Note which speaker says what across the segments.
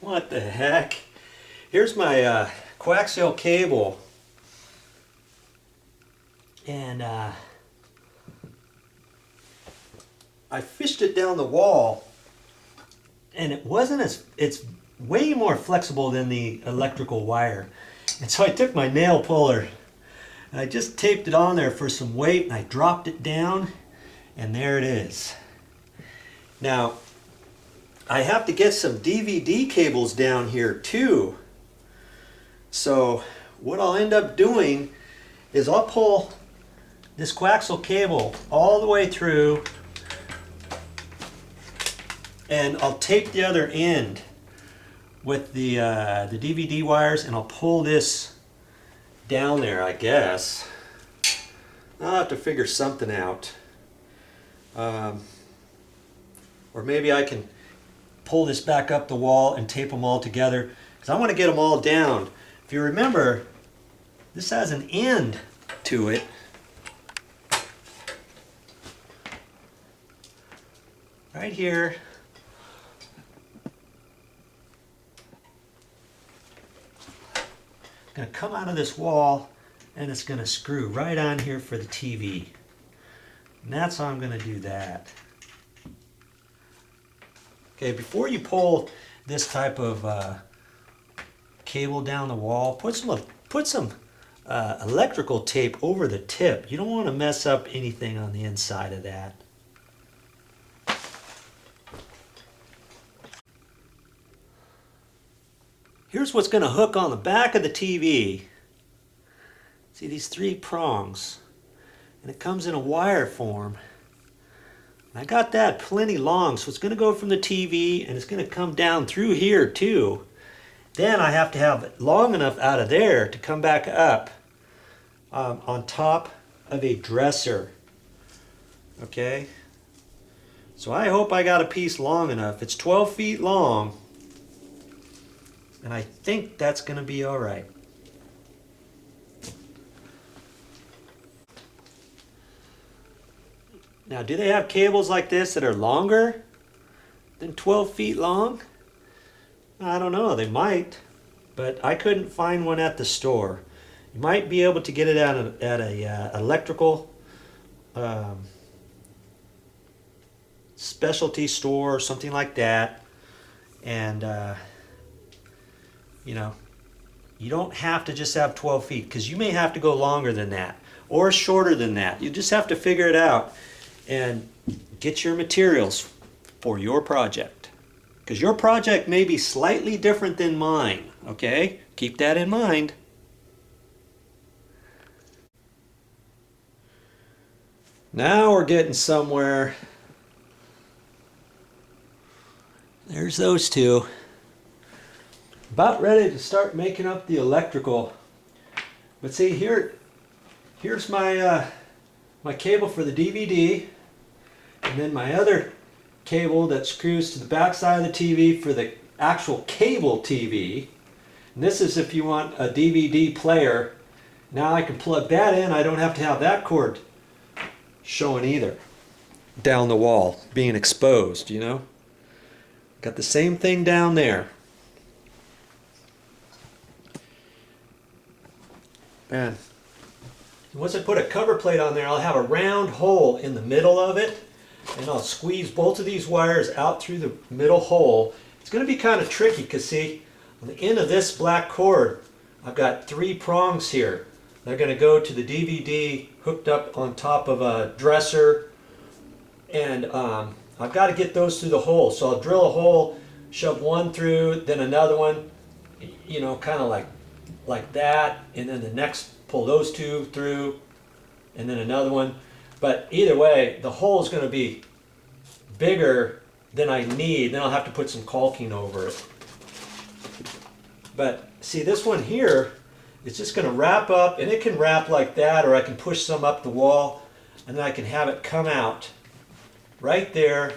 Speaker 1: What the heck? Here's my coaxial cable, and I fished it down the wall, and it's way more flexible than the electrical wire. And so I took my nail puller and I just taped it on there for some weight, and I dropped it down, and there it is. Now I have to get some DVD cables down here too. So what I'll end up doing is I'll pull this coaxial cable all the way through, and I'll tape the other end with the DVD wires, and I'll pull this down there, I guess. I'll have to figure something out. Or maybe I can pull this back up the wall and tape them all together, because I want to get them all down. If you remember, this has an end to it. Right here. It's going to come out of this wall, and it's going to screw right on here for the TV. And that's how I'm going to do that. Okay, before you pull this type of cable down the wall, put some electrical tape over the tip. You don't want to mess up anything on the inside of that. Here's what's going to hook on the back of the TV. See these 3 prongs, and it comes in a wire form. I got that plenty long, so it's going to go from the TV, and it's going to come down through here too. Then I have to have it long enough out of there to come back up on top of a dresser. Okay? So I hope I got a piece long enough. It's 12 feet long, and I think that's going to be all right. Now, do they have cables like this that are longer than 12 feet long? I don't know, they might, but I couldn't find one at the store. You might be able to get it at a electrical specialty store or something like that. And, you know, you don't have to just have 12 feet, because you may have to go longer than that or shorter than that. You just have to figure it out and get your materials for your project, because your project may be slightly different than mine. Okay, keep that in mind. Now we're getting somewhere. There's those two. About ready to start making up the electrical. But see, here's my my cable for the DVD, and then my other cable that screws to the back side of the TV for the actual cable TV. And this is if you want a DVD player. Now I can plug that in. I don't have to have that cord showing either down the wall, being exposed, you know. Got the same thing down there. Man, once I put a cover plate on there, I'll have a round hole in the middle of it, and I'll squeeze both of these wires out through the middle hole. It's going to be kind of tricky, because see, on the end of this black cord, I've got 3 prongs here. They're going to go to the DVD hooked up on top of a dresser, and I've got to get those through the hole. So I'll drill a hole, shove one through, then another one, you know, kind of like that, and then the next, pull those 2 through, and then another one. But either way, the hole is going to be bigger than I need. Then I'll have to put some caulking over it. But see, this one here, it's just going to wrap up, and it can wrap like that, or I can push some up the wall, and then I can have it come out right there.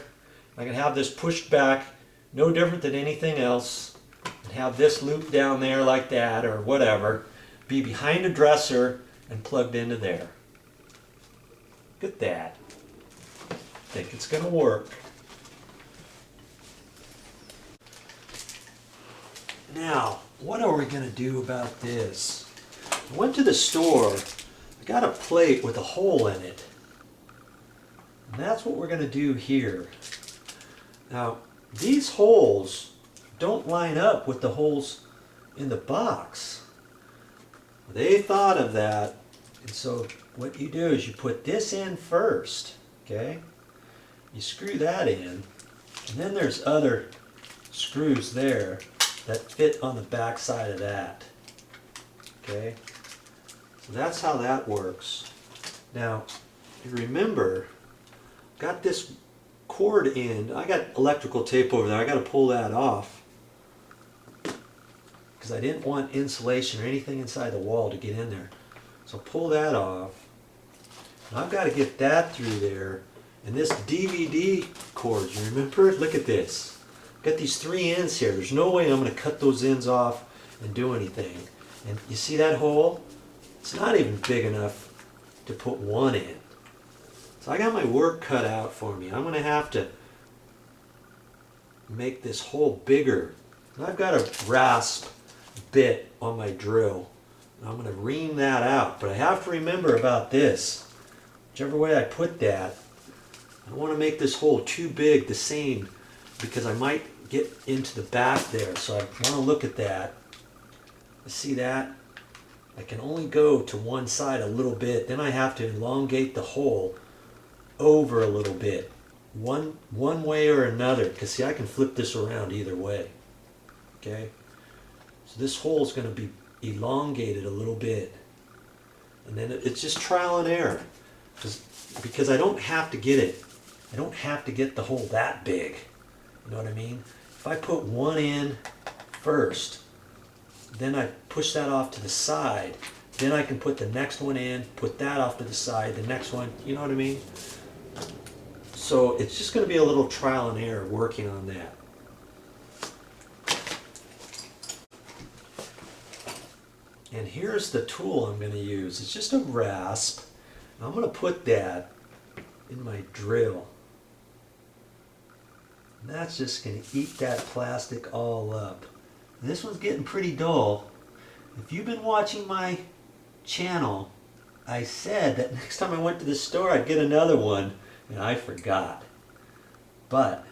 Speaker 1: I can have this pushed back, no different than anything else, and have this loop down there like that, or whatever, be behind a dresser and plugged into there. Look at that. I think it's going to work. Now, what are we going to do about this? I went to the store. I got a plate with a hole in it. And that's what we're going to do here. Now, these holes don't line up with the holes in the box. They thought of that, and so what you do is you put this in first, okay? You screw that in, and then there's other screws there that fit on the back side of that, okay? So that's how that works. Now, you remember, got this cord end. I got electrical tape over there. I got to pull that off because I didn't want insulation or anything inside the wall to get in there. So pull that off. And I've got to get that through there. And this DVD cord, you remember? Look at this. I've got these 3 ends here. There's no way I'm going to cut those ends off and do anything. And you see that hole? It's not even big enough to put one in. So I got my work cut out for me. I'm going to have to make this hole bigger. And I've got a rasp bit on my drill. And I'm going to ream that out. But I have to remember about this. Whichever way I put that, I don't want to make this hole too big to seam because I might get into the back there. So I want to look at that. See that? I can only go to one side a little bit. Then I have to elongate the hole over a little bit, one way or another, because see, I can flip this around either way. Okay, so this hole is going to be elongated a little bit, and then it's just trial and error, because I don't have to get it. I don't have to get the hole that big. You know what I mean? If I put one in first, then I push that off to the side. Then I can put the next one in, put that off to the side, the next one. You know what I mean? So it's just going to be a little trial and error working on that. And here's the tool I'm going to use. It's just a rasp. I'm going to put that in my drill. And that's just going to eat that plastic all up. And this one's getting pretty dull. If you've been watching my channel, I said that next time I went to the store I'd get another one. And I forgot. But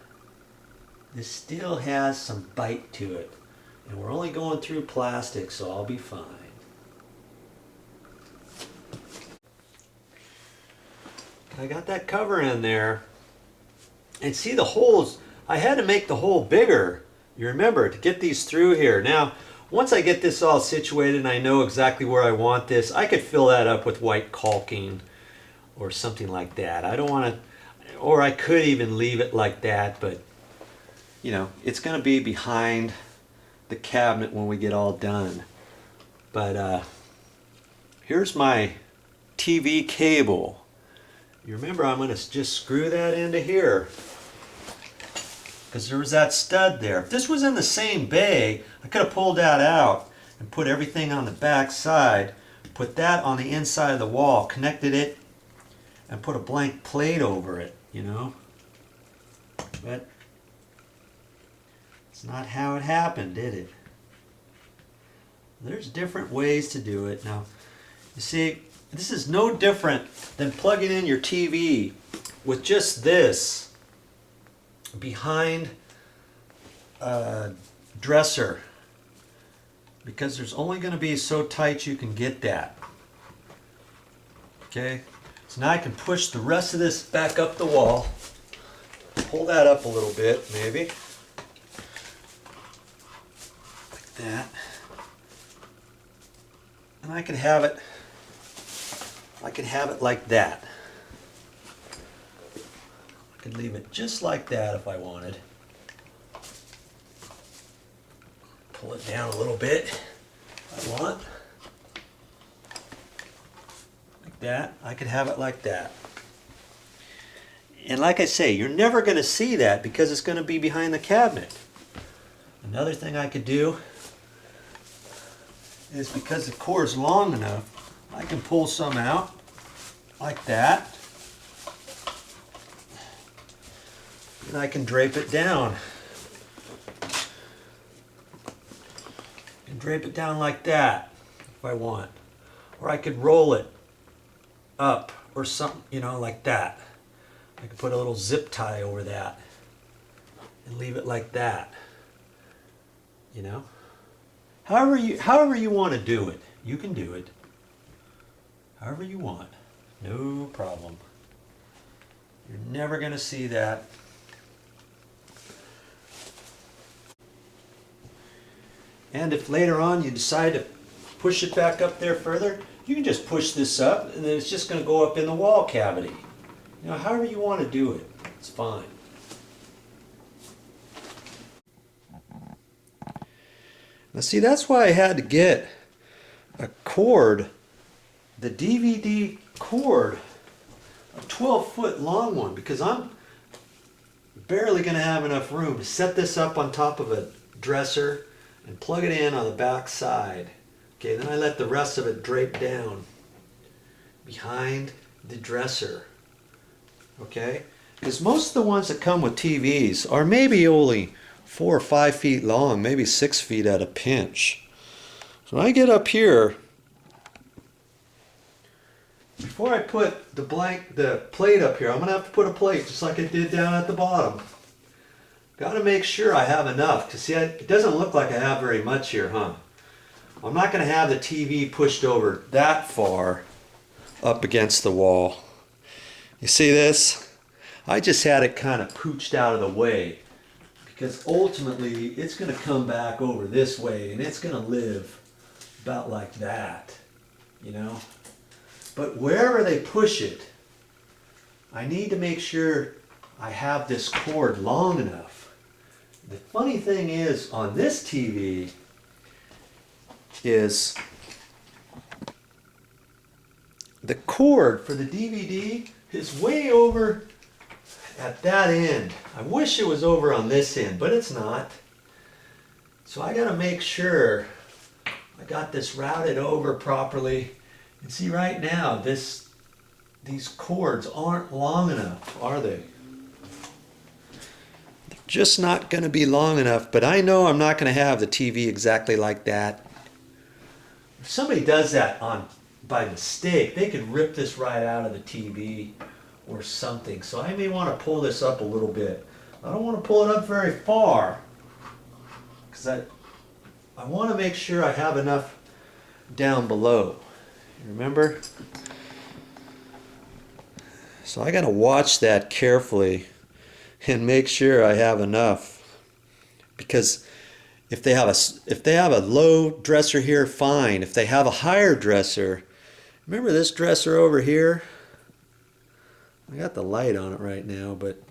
Speaker 1: this still has some bite to it. And we're only going through plastic, so I'll be fine. I got that cover in there. And see the holes, I had to make the hole bigger. You remember, to get these through here. Now, once I get this all situated and I know exactly where I want this, I could fill that up with white caulking or something like that. I don't want to, or I could even leave it like that, but you know, it's going to be behind the cabinet when we get all done. But here's my TV cable. You remember, I'm going to just screw that into here because there was that stud there. If this was in the same bay, I could have pulled that out and put everything on the back side, put that on the inside of the wall, connected it, and put a blank plate over it, you know. But it's not how it happened, did it? There's different ways to do it. Now, you see, this is no different than plugging in your TV with just this behind a dresser, because there's only going to be so tight you can get that. Okay, so now I can push the rest of this back up the wall, pull that up a little bit maybe, like that, and I can have it like that. I could leave it just like that if I wanted. Pull it down a little bit if I want. Like that. I could have it like that. And like I say, you're never going to see that because it's going to be behind the cabinet. Another thing I could do is, because the cord's long enough, I can pull some out like that, and I can drape it down. drape it down like that if I want. Or I could roll it up or something, you know, like that. I could put a little zip tie over that and leave it like that. You know? However you want to do it, you can do it. However you want. No problem. You're never going to see that. And if later on you decide to push it back up there further, you can just push this up and then it's just going to go up in the wall cavity. You know, however you want to do it, it's fine. Now see, that's why I had to get a cord, the DVD cord, a 12-foot long one, because I'm barely going to have enough room to set this up on top of a dresser and plug it in on the back side. Okay, then I let the rest of it drape down behind the dresser. Okay, because most of the ones that come with TVs are maybe only 4 or 5 feet long, maybe 6 feet at a pinch. So when I get up here, before I put the plate up here, I'm going to have to put a plate just like I did down at the bottom. Got to make sure I have enough, because see, it doesn't look like I have very much here, huh? I'm not going to have the TV pushed over that far up against the wall. You see this? I just had it kind of pooched out of the way, because ultimately it's going to come back over this way and it's going to live about like that, you know? But wherever they push it, I need to make sure I have this cord long enough. The funny thing is, on this TV is the cord for the DVD is way over at that end. I wish it was over on this end, but it's not. So I got to make sure I got this routed over properly. And see, right now, these cords aren't long enough, are they? They're just not going to be long enough, but I know I'm not going to have the TV exactly like that. If somebody does that by mistake, they could rip this right out of the TV or something. So I may want to pull this up a little bit. I don't want to pull it up very far, because I want to make sure I have enough down below. Remember? So I got to watch that carefully and make sure I have enough, because if they have a low dresser here, fine. If they have a higher dresser, remember this dresser over here? I got the light on it right now, but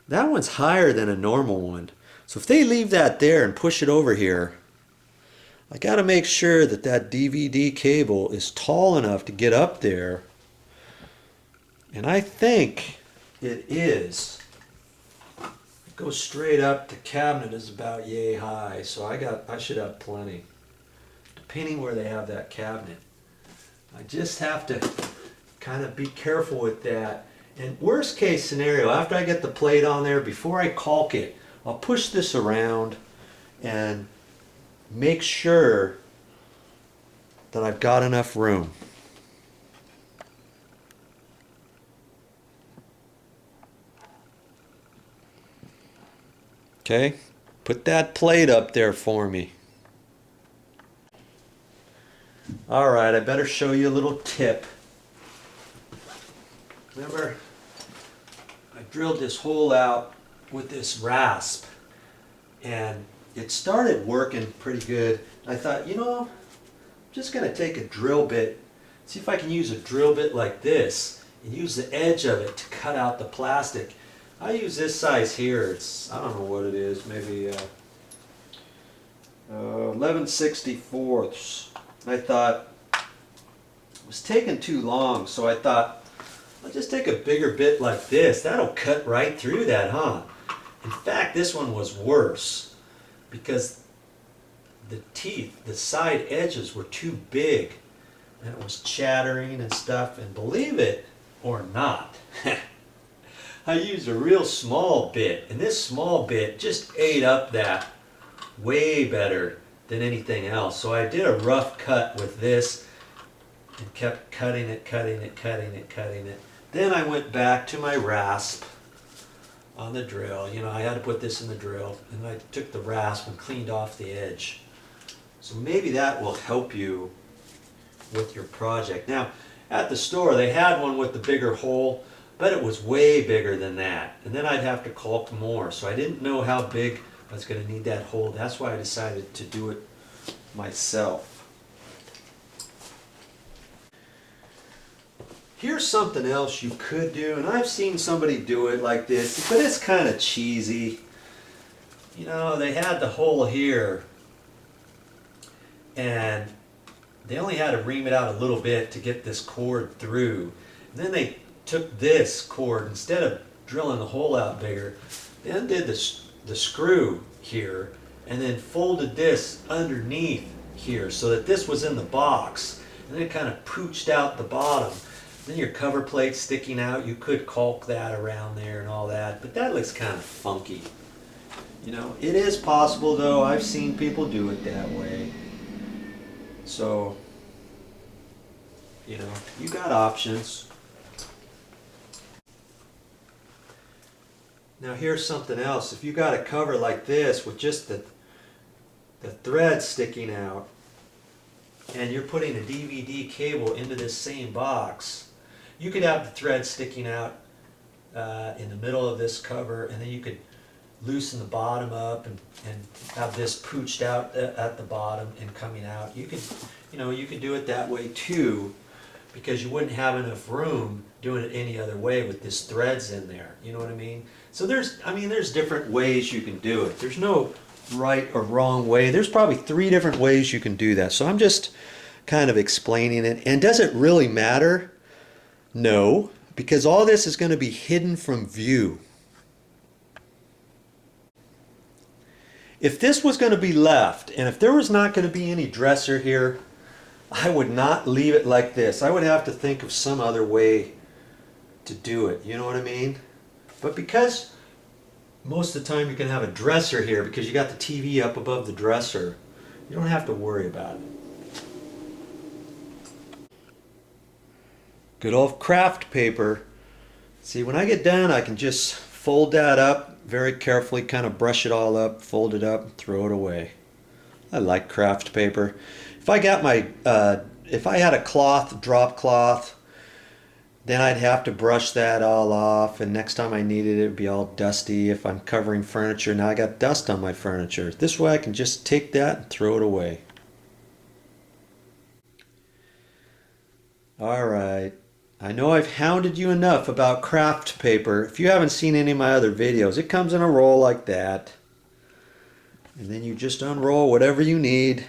Speaker 1: that one's higher than a normal one. So if they leave that there and push it over here, I got to make sure that that DVD cable is tall enough to get up there. And I think it is. It goes straight up. The cabinet is about yay high, so I should have plenty, depending where they have that cabinet. I just have to kind of be careful with that. And worst case scenario, after I get the plate on there, before I caulk it, I'll push this around and make sure that I've got enough room. Okay, put that plate up there for me. All right, I better show you a little tip. Remember, I drilled this hole out with this rasp, and it started working pretty good. I thought, you know, I'm just going to take a drill bit, see if I can use a drill bit like this, and use the edge of it to cut out the plastic. I use this size here. It's, I don't know what it is, maybe 11/64. I thought it was taking too long, so I thought, I'll just take a bigger bit like this. That'll cut right through that, huh? In fact, this one was worse, because the teeth, the side edges were too big, and it was chattering and stuff. And believe it or not, I used a real small bit, and this small bit just ate up that way better than anything else. So I did a rough cut with this and kept cutting it, cutting it, cutting it, cutting it. Then I went back to my rasp on the drill. You know, I had to put this in the drill, and I took the rasp and cleaned off the edge. So maybe that will help you with your project. Now, at the store they had one with the bigger hole, but it was way bigger than that. And then I'd have to caulk more. So I didn't know how big I was going to need that hole. That's why I decided to do it myself. Here's something else you could do, and I've seen somebody do it like this, but it's kind of cheesy. You know, they had the hole here, and they only had to ream it out a little bit to get this cord through. And then they took this cord, instead of drilling the hole out bigger, they undid the screw here, and then folded this underneath here so that this was in the box, and then it kind of pooched out the bottom. Then your cover plate's sticking out. You could caulk that around there and all that, but that looks kind of funky. You know, it is possible though. I've seen people do it that way. So, you know, you got options. Now here's something else. If you got a cover like this with just the thread sticking out, and you're putting a DVD cable into this same box, you could have the thread sticking out in the middle of this cover, and then you could loosen the bottom up and have this pooched out at the bottom and coming out. You could, you know, you could do it that way too, because you wouldn't have enough room doing it any other way with this threads in there. You know what I mean? So there's different ways you can do it. There's no right or wrong way. There's probably 3 different ways you can do that. So I'm just kind of explaining it. And does it really matter? No, because all this is going to be hidden from view. If this was going to be left, and if there was not going to be any dresser here, I would not leave it like this. I would have to think of some other way to do it. You know what I mean? But because most of the time you can have a dresser here, because you got the TV up above the dresser, you don't have to worry about it. Good old craft paper. See, when I get done, I can just fold that up very carefully, kind of brush it all up, fold it up, and throw it away. I like craft paper. If I got my, if I had a cloth, drop cloth, then I'd have to brush that all off, and next time I needed it, it would be all dusty. If I'm covering furniture, now I got dust on my furniture. This way I can just take that and throw it away. All right. I know I've hounded you enough about craft paper. If you haven't seen any of my other videos, it comes in a roll like that. And then you just unroll whatever you need,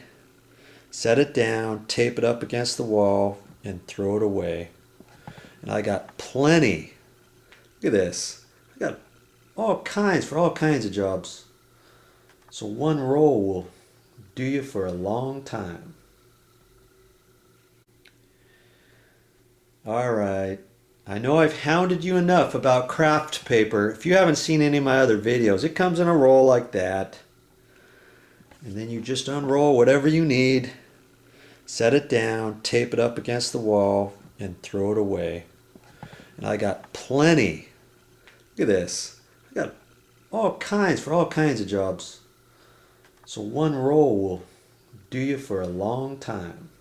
Speaker 1: set it down, tape it up against the wall, and throw it away. And I got plenty. Look at this. I got all kinds for all kinds of jobs. So one roll will do you for a long time. Alright, I know I've hounded you enough about craft paper. If you haven't seen any of my other videos, it comes in a roll like that. And then you just unroll whatever you need, set it down, tape it up against the wall, and throw it away. And I got plenty. Look at this. I got all kinds for all kinds of jobs. So one roll will do you for a long time.